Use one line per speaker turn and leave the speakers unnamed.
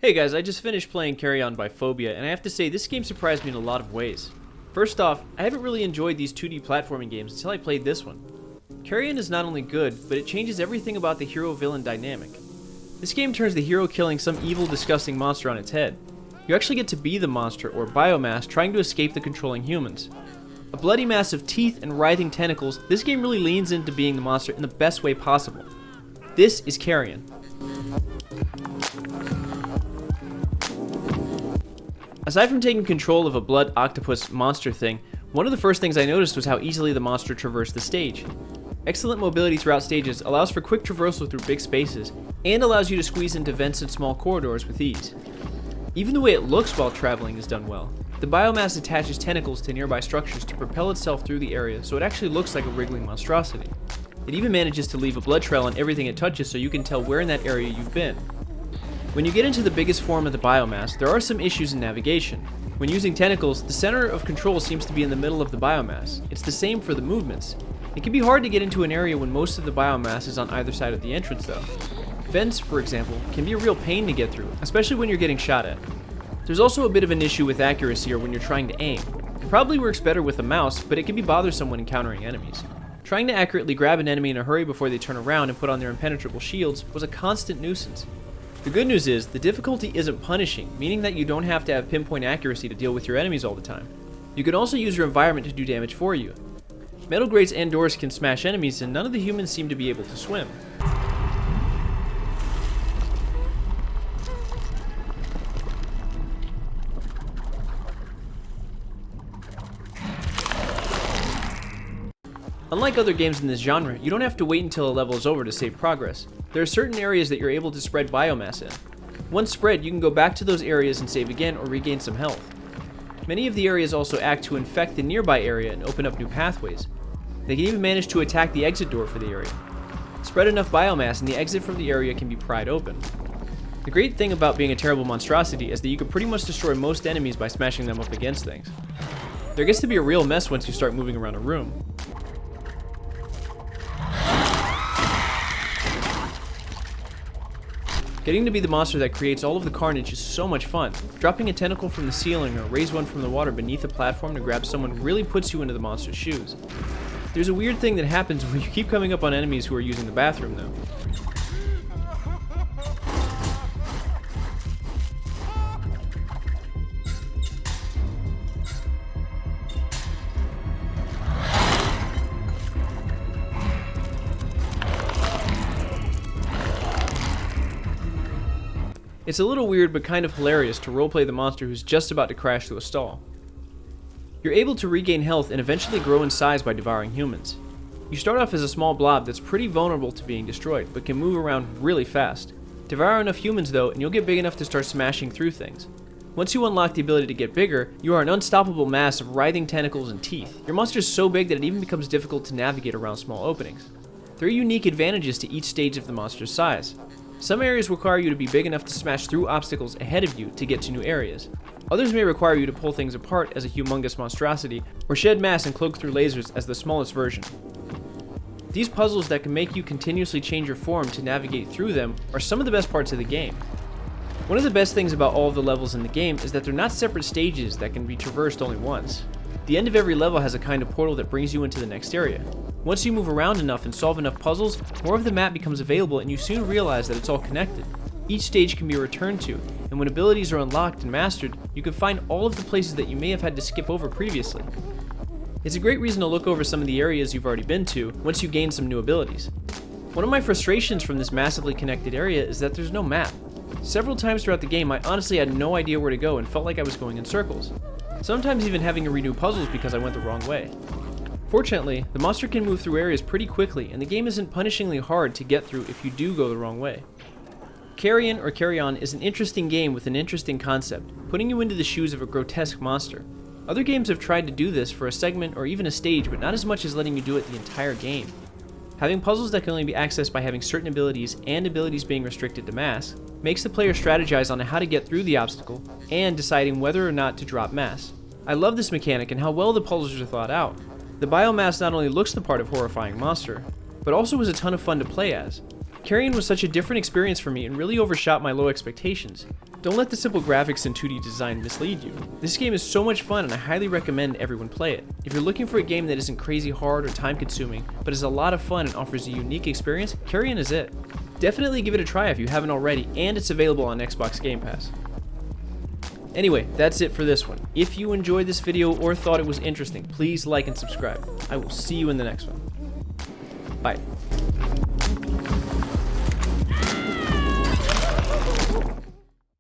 Hey guys, I just finished playing Carrion by Phobia, and I have to say this game surprised me in a lot of ways. First off, I haven't really enjoyed these 2D platforming games until I played this one. Carrion is not only good, but it changes everything about the hero-villain dynamic. This game turns the hero killing some evil, disgusting monster on its head. You actually get to be the monster, or biomass, trying to escape the controlling humans. A bloody mass of teeth and writhing tentacles, this game really leans into being the monster in the best way possible. This is Carrion. Aside from taking control of a blood octopus monster thing, one of the first things I noticed was how easily the monster traversed the stage. Excellent mobility throughout stages allows for quick traversal through big spaces, and allows you to squeeze into vents and small corridors with ease. Even the way it looks while traveling is done well. The biomass attaches tentacles to nearby structures to propel itself through the area, so it actually looks like a wriggling monstrosity. It even manages to leave a blood trail on everything it touches so you can tell where in that area you've been. When you get into the biggest form of the biomass, there are some issues in navigation. When using tentacles, the center of control seems to be in the middle of the biomass. It's the same for the movements. It can be hard to get into an area when most of the biomass is on either side of the entrance though. Vents, for example, can be a real pain to get through, especially when you're getting shot at. There's also a bit of an issue with accuracy or when you're trying to aim. It probably works better with a mouse, but it can be bothersome when encountering enemies. Trying to accurately grab an enemy in a hurry before they turn around and put on their impenetrable shields was a constant nuisance. The good news is, the difficulty isn't punishing, meaning that you don't have to have pinpoint accuracy to deal with your enemies all the time. You can also use your environment to do damage for you. Metal grates and doors can smash enemies, and none of the humans seem to be able to swim. Unlike other games in this genre, you don't have to wait until a level is over to save progress. There are certain areas that you're able to spread biomass in. Once spread, you can go back to those areas and save again or regain some health. Many of the areas also act to infect the nearby area and open up new pathways. They can even manage to attack the exit door for the area. Spread enough biomass and the exit from the area can be pried open. The great thing about being a terrible monstrosity is that you can pretty much destroy most enemies by smashing them up against things. There gets to be a real mess once you start moving around a room. Getting to be the monster that creates all of the carnage is so much fun. Dropping a tentacle from the ceiling or raise one from the water beneath a platform to grab someone really puts you into the monster's shoes. There's a weird thing that happens when you keep coming up on enemies who are using the bathroom though. It's a little weird but kind of hilarious to roleplay the monster who's just about to crash through a stall. You're able to regain health and eventually grow in size by devouring humans. You start off as a small blob that's pretty vulnerable to being destroyed, but can move around really fast. Devour enough humans though, and you'll get big enough to start smashing through things. Once you unlock the ability to get bigger, you are an unstoppable mass of writhing tentacles and teeth. Your monster is so big that it even becomes difficult to navigate around small openings. There are unique advantages to each stage of the monster's size. Some areas require you to be big enough to smash through obstacles ahead of you to get to new areas. Others may require you to pull things apart as a humongous monstrosity, or shed mass and cloak through lasers as the smallest version. These puzzles that can make you continuously change your form to navigate through them are some of the best parts of the game. One of the best things about all of the levels in the game is that they're not separate stages that can be traversed only once. The end of every level has a kind of portal that brings you into the next area. Once you move around enough and solve enough puzzles, more of the map becomes available and you soon realize that it's all connected. Each stage can be returned to, and when abilities are unlocked and mastered, you can find all of the places that you may have had to skip over previously. It's a great reason to look over some of the areas you've already been to once you gain some new abilities. One of my frustrations from this massively connected area is that there's no map. Several times throughout the game, I honestly had no idea where to go and felt like I was going in circles. Sometimes even having to renew puzzles because I went the wrong way. Fortunately, the monster can move through areas pretty quickly, and the game isn't punishingly hard to get through if you do go the wrong way. Carrion or Carrion is an interesting game with an interesting concept, putting you into the shoes of a grotesque monster. Other games have tried to do this for a segment or even a stage, but not as much as letting you do it the entire game. Having puzzles that can only be accessed by having certain abilities and abilities being restricted to mass makes the player strategize on how to get through the obstacle and deciding whether or not to drop mass. I love this mechanic and how well the puzzles are thought out. The biomass not only looks the part of horrifying monster, but also was a ton of fun to play as. Carrion was such a different experience for me and really overshot my low expectations. Don't let the simple graphics and 2D design mislead you. This game is so much fun and I highly recommend everyone play it. If you're looking for a game that isn't crazy hard or time consuming, but is a lot of fun and offers a unique experience, Carrion is it. Definitely give it a try if you haven't already, and it's available on Xbox Game Pass. Anyway, that's it for this one. If you enjoyed this video or thought it was interesting, please like and subscribe. I will see you in the next one. Bye.